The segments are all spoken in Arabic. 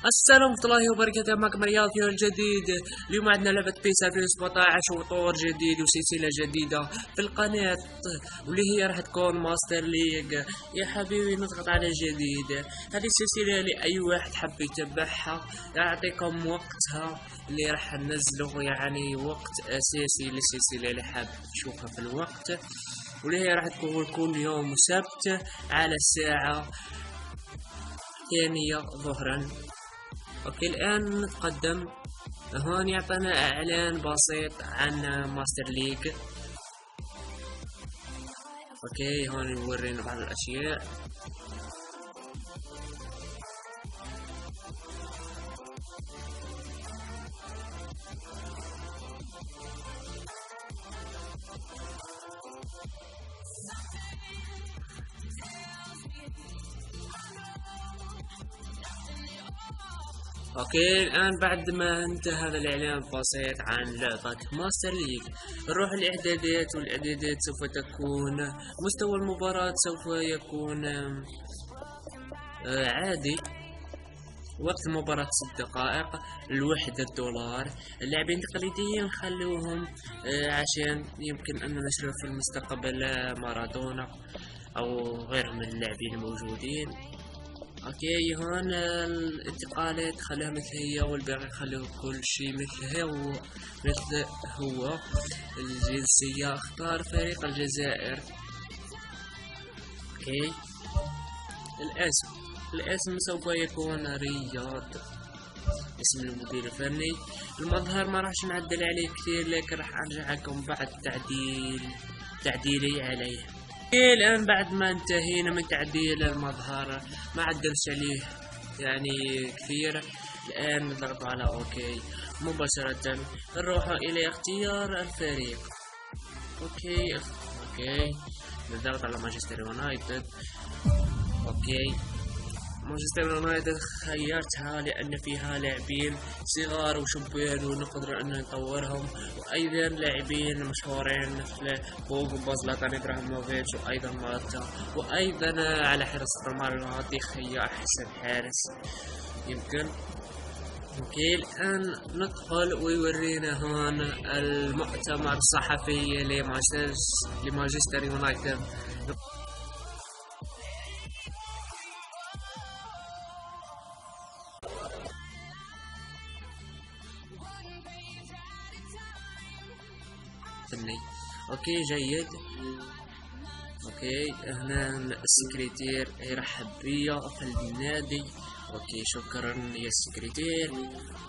السلام ورحمة الله وبركاته. معكم رياض في الجديد. اليوم عندنا لعبة بيس 2017 وطور جديد وسلسلة جديدة في القناة، واللي هي راح تكون ماستر ليج. يا حبيبي نضغط على جديد. هذه السلسلة لأي واحد حب يتبعها، يعطيكم وقتها اللي راح ننزله، يعني وقت أساسي للسلسلة اللي حاب تشوفها في الوقت، واللي هي راح تكون كل يوم سبت على الساعة 2 ظهرا. اوكي الان نتقدم. هون يعطينا اعلان بسيط عن ماستر ليج. اوكي هون يورينا بعض الاشياء. اوكي الان بعد ما انتهى هذا الاعلان البسيط عن لعبة ماستر ليج، نروح الاعدادات، والاعدادات سوف تكون مستوى المباراة سوف يكون عادي. وقت المباراة 6 دقائق، الوحدة $. اللاعبين التقليديين نخلوهم عشان يمكن أن نشوف في المستقبل مارادونا أو غيرهم من اللاعبين الموجودين. اوكي هون الانتقالات خليها مثل هي، والباقي خلوه كل شيء مثل هو. الجنسية اختار فريق الجزائر. اوكي الاسم سوف يكون رياض، اسم المدير الفني. المظهر ما راحش نعدل عليه كثير، لكن راح ارجع لكم بعد تعديلي عليه. الآن بعد ما انتهينا من تعديل المظهر، ما عدلش عليه يعني كثير. الآن نضغط على اوكي مباشرة، نروح الى اختيار الفريق. اوكي نضغط على مانشستر يونايتد. اوكي مانشستر يونايتد خيرتها لأن فيها لاعبين صغار وشبان ونقدر أن نطورهم، وأيضا لاعبين مشهورين مثل بوجبا، زلاتان إبراهيموفيتش، وأيضا ماتا، وأيضا على حراسة المرمى هاتيخ هي أحسن حارس يمكن. اوكي الآن ندخل ويورينا هون المؤتمر الصحفي لمانشستر يونايتد. اوكي جيد. اوكي هنا السكرتير يرحب بيا في النادي. اوكي شكرا يا السكرتير.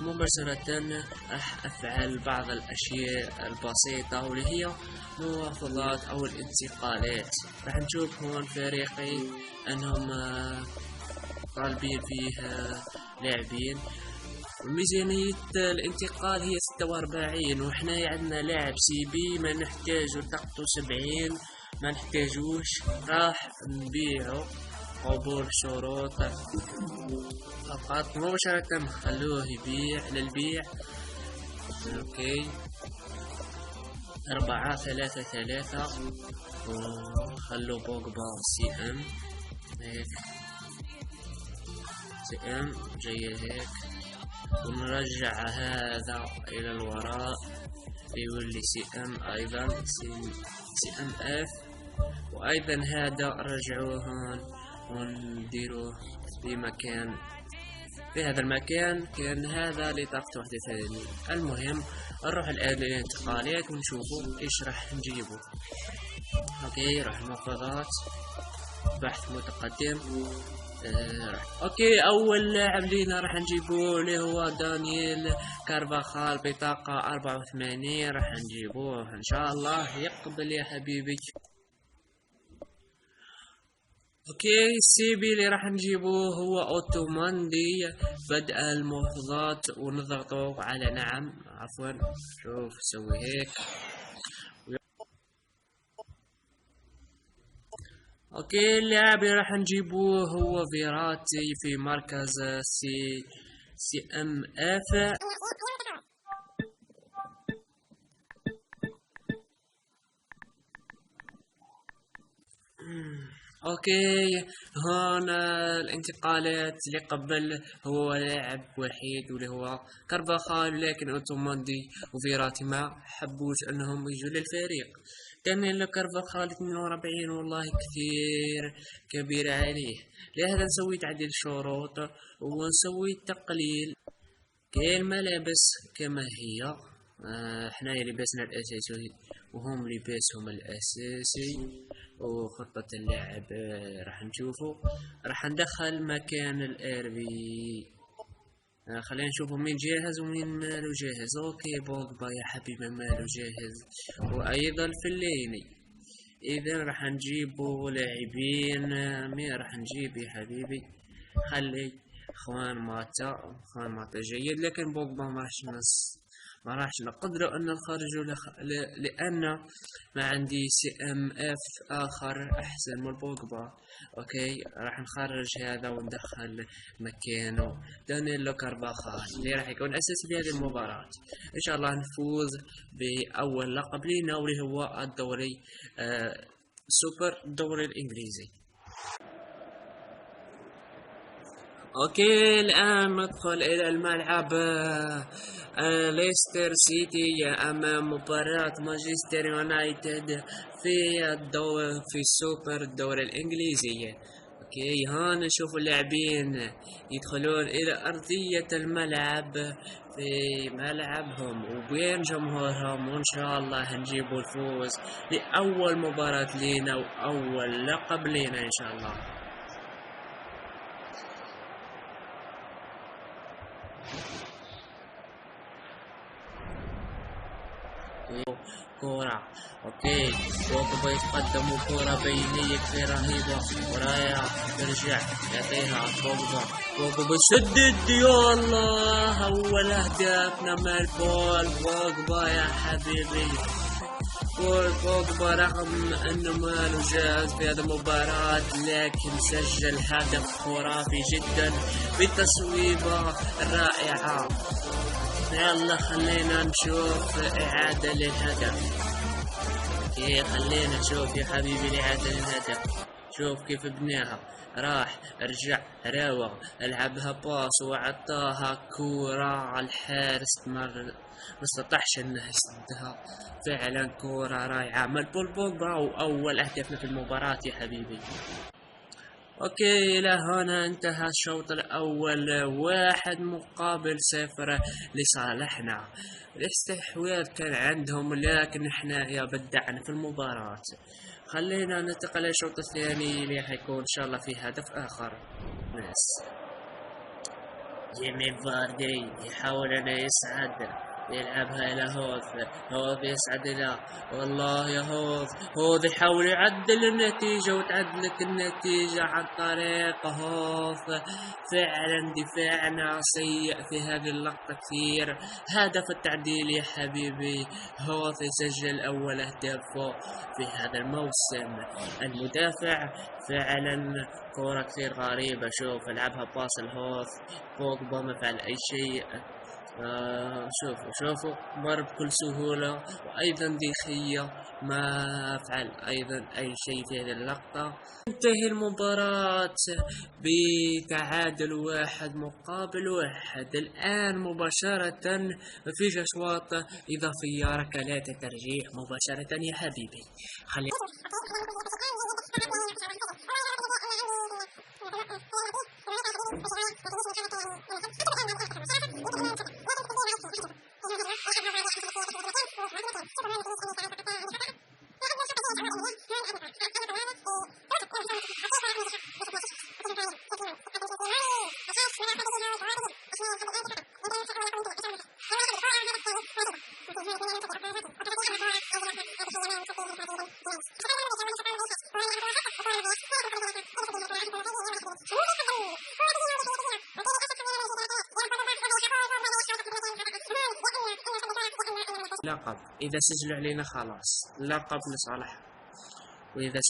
مباشرة راح افعل بعض الاشياء البسيطة، واللي هي موافضات او الانتقالات. راح نشوف هون فريقي انهم طالبين فيه لاعبين. ميزانية الانتقال هي 46، وحنا عندنا لاعب سي بي ما نحتاجو طاقته 70، ما نحتاجوش، راح نبيعه قبول شروط فقط. مباشرة نخلوه يبيع للبيع. اوكي 4-3-3، وخلو بوجبا CM هيك، CM جاي هيك، ونرجع هذا الى الوراء يولي CM ايضا CMF، وايضا هذا رجعوه هون ونديروه في مكان، في هذا المكان كان هذا لطاقة 81. المهم نروح الان للانتقالات ونشوفوا ايش راح نجيبه. اوكي راح المفاوضات، بحث متقدم. اوكي اول لاعب لينا راح نجيبوه اللي هو دانيال كارفاخال بطاقة 84، راح نجيبوه ان شاء الله يقبل يا حبيبي. اوكي السيبي اللي راح نجيبوه هو اوتوماندي. بدء المفاوضات ونضغطوا على نعم، عفوا شوف سوي هيك. اوكي اللاعب اللي راح نجيبوه هو فيراتي في مركز CMF. اوكي. هون الانتقالات اللي قبل هو لاعب وحيد واللي هو كارفاخال، لكن اوتوماندي وفيراتي ما حبوش انهم يجوا للفريق. كان له كارفاخال 42 والله كثير كبير عليه، لهذا نسوي تعديل شروط ونسوي تقليل. كاين الملابس كما هي. حنايا لباسنا الاساسي وهم لباسهم الاساسي. وخطة اللاعب راح نشوفه. راح ندخل مكان الار بي. خلينا نشوفوا مين جاهز ومين ماله جاهز. اوكي بوجبا يا حبيبي ماله جاهز، وايضا الفليني. اذا راح نجيبوا لاعبين. مين راح نجيب يا حبيبي؟ خلي خوان ماتا جيد، لكن بوجبا ما راحش نقدروا ان نخرجوا لان ما عندي سي ام اف اخر احسن من بوجبا. اوكي راح نخرج هذا وندخل مكانه دانيلو كارفاخال اللي راح يكون اساسي في هذه المباراة. ان شاء الله نفوز باول لقب لنا واللي هو الدوري سوبر الدوري الانجليزي. اوكي الان ندخل الى الملعب. ليستر سيتي امام مباراة مانشستر يونايتد في السوبر الدوري الانجليزي. اوكي هون نشوف اللاعبين يدخلون الى ارضية الملعب في ملعبهم وبين جمهورهم، وان شاء الله نجيبوا الفوز لاول مباراة لينا واول لقب لينا ان شاء الله. كورة. اوكي بوجبا يتقدم وكورة بينية كثير رهيبة ورايا ترجع يعطيها بوجبا سدد. يا الله اول اهدافنا من البول. بوجبا يا حبيبي. بوجبا رغم انه ما له جاهز في هذه المباراة لكن سجل هدف خرافي جدا بتصويبة رائعة. يلا خلينا نشوف إعادة للهدف. اوكي خلينا نشوف يا حبيبي الإعادة للهدف. شوف كيف بناها، راح رجع راوغ العبها باص وعطاها كورة على الحارس ما استطاعش انه يصدها. فعلا كورة رائعة من بوجبا واول اهدافنا في المباراة يا حبيبي. اوكي الى هنا انتهى الشوط الاول 1-0 لصالحنا. الاستحواذ كان عندهم لكن احنا يا بدعنا في المباراة. خلينا ننتقل للشوط الثاني اللي حيكون ان شاء الله في هدف اخر. ناس جيمي فاردي يحاول ان يسعد يلعبها الى هوث يسعد الى والله يا هوث يحاول يعدل النتيجة وتعدلت النتيجة عن طريق هوث. فعلا دفاعنا سيء في هذه اللقطة كثير. هدف التعديل يا حبيبي. هوث يسجل اول اهدافه في هذا الموسم. المدافع فعلا كورة كثير غريبة. شوف العبها باص الهوث. بوجبا ما فعل اي شيء. شوفوا مر بكل سهولة. وأيضا ديخية ما فعل أيضا أي شيء في هذه اللقطة. تنتهي المباراة بتعادل 1-1. الآن مباشرة مفيش أشواط إضافية، ركلات الترجيح مباشرة يا حبيبي. لقب إذا سجلوا علينا خلاص لقب لصالح، وإذا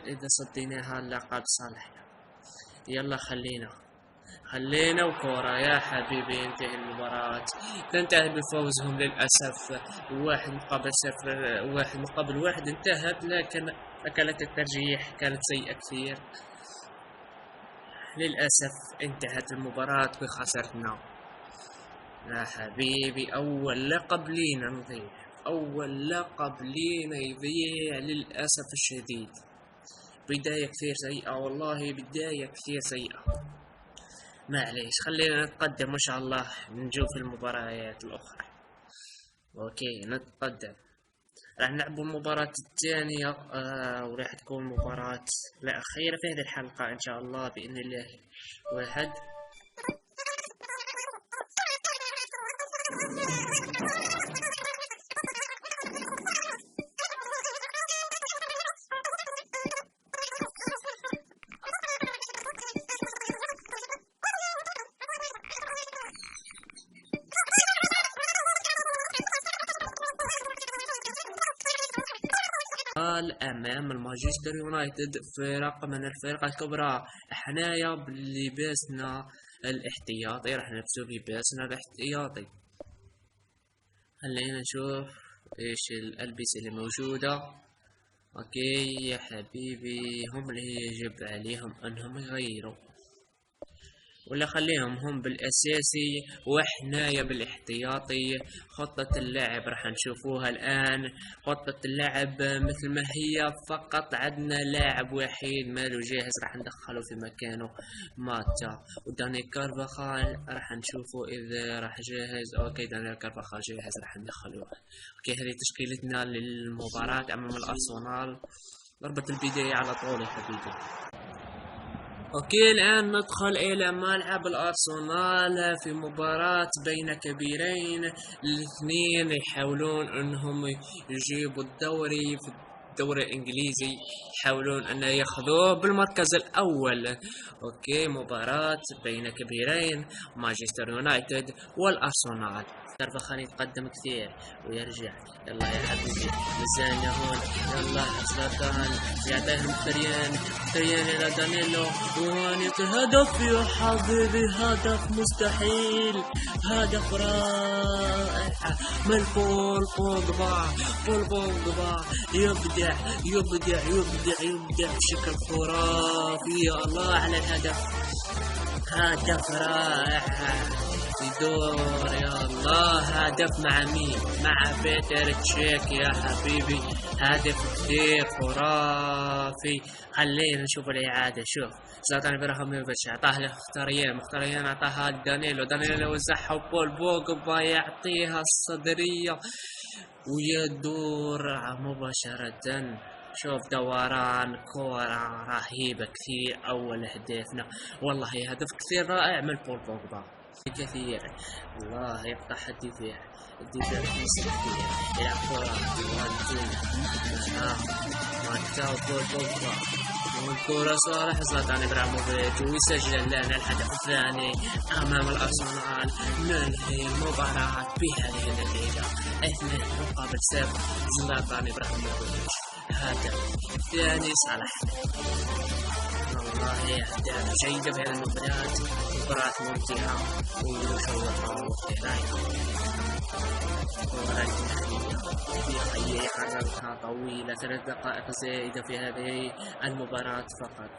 إذا صديناها اللقب صالحنا. يلا خلينا وكورة يا حبيبي. ينتهي المباراة. تنتهي بفوزهم للأسف 1-0. 1-1 انتهت، لكن أكلة الترجيح كانت سيئة كثير. للأسف انتهت المباراة بخسارتنا. يا حبيبي أول لقب لينا نضيع، أول لقب لينا يضيع للأسف الشديد. بداية كثير سيئة والله، بداية كثير سيئة. معليش خلينا نتقدم إن شاء الله، نشوف المباريات الأخرى. أوكي نتقدم، راح نلعب المباراة الثانية وراح تكون مباراة الأخيرة في هذه الحلقة إن شاء الله بإذن الله واحد. أمام المانشستر يونايتد، فرق من الفرق الكبرى. حنايا بلباسنا الاحتياطي، راح نلبسو بلباسنا الاحتياطي. خلينا نشوف ايش الألبسة اللي موجودة. اوكي يا حبيبي، هم اللي يجب عليهم انهم يغيروا، ولا خليهم هم بالاساسي وحنايا بالاحتياطي. خطة اللعب راح نشوفوها الان. خطة اللعب مثل ما هي، فقط عندنا لاعب وحيد ماله جاهز راح ندخله في مكانه ماتا، وداني كارفاخال راح نشوفه اذا راح جاهز. اوكي داني كارفاخال جاهز راح ندخله. اوكي هذه تشكيلتنا للمباراة امام الارسنال. ضربة البداية على طول يا حبيبي. اوكي الان ندخل الى ملعب الارسنال في مباراة بين كبيرين. الاثنين يحاولون انهم يجيبوا الدوري في الدوري الانجليزي، يحاولون ان ياخذوه بالمركز الاول. اوكي مباراة بين كبيرين، مانشستر يونايتد والارسنال. كارفاخال يتقدم كثير ويرجع. يلا يا حبيبي مازالنا هون. يلا زلاتان يعطيهم تريان الى دانيلو، وهون يمكن هدف يا حبيبي، هدف مستحيل، هدف رائع من بول بوجبا. يبدع بشكل خرافي. يا الله على الهدف، هدف رائع يدور. يا الله هدف مع مين؟ مع بيتر تشيك يا حبيبي، هدف كثير خرافي. خلينا نشوف الإعادة. شوف زلاتان إبراهيموفيتش أعطاها لمختاريان أعطاها دانيلو وزحها بول بوجبا يعطيها الصدرية ويدور مباشرة. شوف دوران كورة رهيبة كثير. أول أهدافنا والله هدف كثير رائع من بول بوجبا كثير. الله يقطع الدفاع كثير. يلعب كورة مانتا بول بوجبا، والكورة صالح زلاتان إبراهيموفيتش ويسجل لنا الهدف الثاني أمام الأرسنال. ننهي المباراة بهذه النتيجة 2-0. زلاتان إبراهيموفيتش هدف ثاني صالح. والله أهداف جيدة في هذه المباراة، مباراة ممتعة ومشوقة ورايقة. في قررتها طويلة 3 دقائق زائدة في هذه المباراة فقط.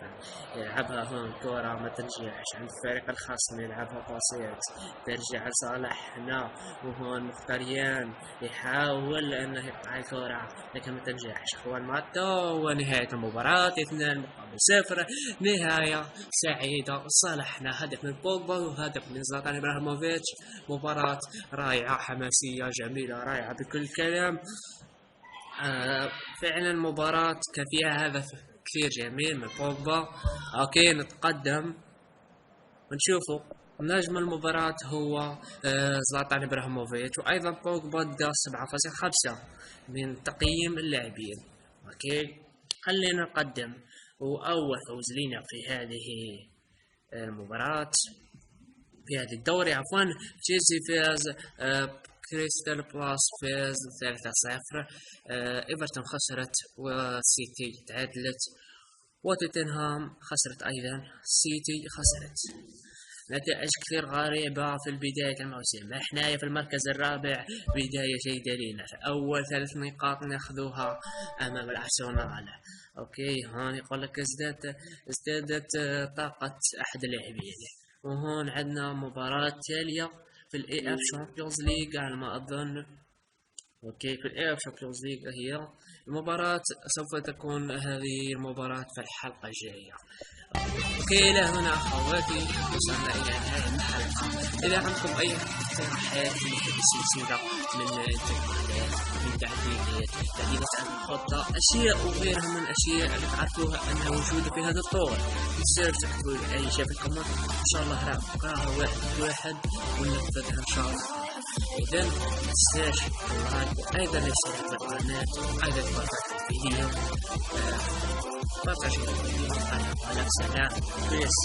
يلعبها هون كرة ما تنجحش عند الفريق الخصم، يلعبها بسيط ترجع لصالحنا، وهون مختاريان يحاول انه يقطع الكرة لكن ما تنجحش. اخوان ماتا، ونهاية المباراة 2-0. نهاية سعيدة، صالحنا هدف من بوجبا وهدف من زلاتان إبراهيموفيتش. مباراة رائعة حماسية جميلة رائعة بكل كلام. فعلا مباراة كان فيها هدف كثير جميل من بوجبا. اوكي نتقدم ونشوفوا نجم المباراة هو زلاتان إبراهيموفيتش، وايضا بوجبا دا 7.5 من تقييم اللاعبين. اوكي خلينا نقدم. واول فوز لنا في هذه المباراة في هذه الدوري عفوا. تشيلسي فاز، كريستال بالاس فاز 3-0، ايفرتون خسرت وسيتي تعادلت، وتوتنهام خسرت ايضا، سيتي خسرت. نتائج كثير غريبة في بداية الموسم. احنا في المركز الرابع، بداية جيدة لنا. اول 3 نقاط ناخذوها امام الارسنال. اوكي، هون يقول لك ازدادت طاقة احد اللاعبين. وهون عندنا مباراة تالية في الاي اف شامبيونز ليج على ما اظن. اوكي، في الاي اف شامبيونز ليج هي المباراة، سوف تكون هذه المباراة في الحلقة الجاية. اوكي، الى هنا اخواتي وصلنا الى نهاية الحلقة. اذا عندكم اي اقتراحات في السلسلة من تفضيلات، من تعديلات عن الخطة، اشياء وغيرها من الاشياء اللي تعرفوها انها موجودة في هذا الطور، تنسوش تكتبوا اي شيء في الكومنت، ان شاء الله راح نقراها واحد وننفذها ان شاء الله. اذا متنساش اللايك وايضا الاشتراك في القناة وايضا تبارك الفيديو. بارتاجي الفيديو. سلام. بيس.